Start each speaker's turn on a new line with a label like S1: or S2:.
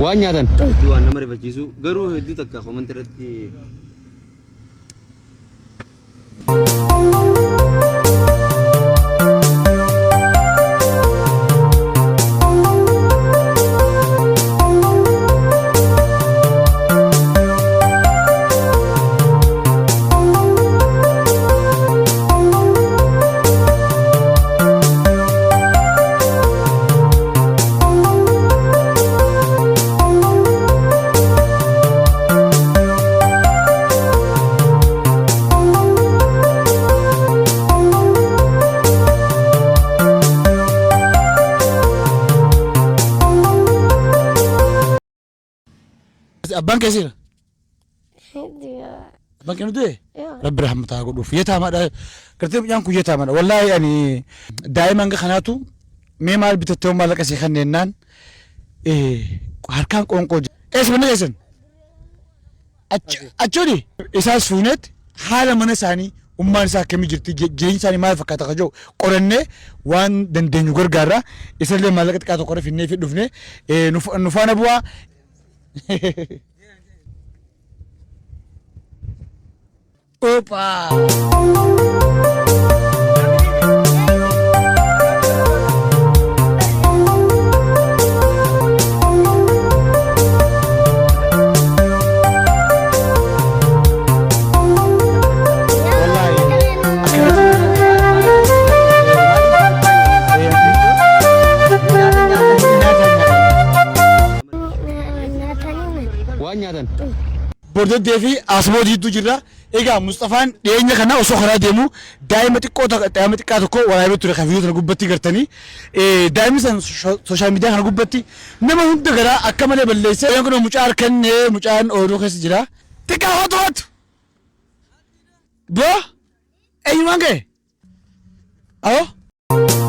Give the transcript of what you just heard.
S1: waan nyaatan
S2: waan nama rifachiisu garuu hedduu takka komantii irratti
S3: أبان كثير. أبان كانوا ده. رب رحمته أقول في يتامى ده كرتين يانكو يتامى والله يعني دائما كخناتو ميمال بتتوم مالك أسي خنينان هركان كونكوج إيش من إيشن أشوري إساس فونت حالة من ثاني ummaan isaa akkamii jirti jireenya isaanii maal fakkaata ka jiru qorannee waan dandeenyu gargaarra isallee maallaqa xiqqaa tokko finnee fi dhufne nu faana bu'aa. Opa!
S1: waan nyaatan
S3: Bordee deefi asmoo diituu jirra. Egaa Mustafaan dhiyeenya kana osoo karaa deemu daa'ima xiqqaa tokko waraabee ture kan viidiyoo kana gubbatti gartanii daa'imni san sooshaal miidiyaa kana gubbatti nama hunda garaa akka malee balleessee waan kun mucaa harkannee mucaan ooluu keessa jira. Xiqqaa hootu boo eenyumaan ga'e? Awoo.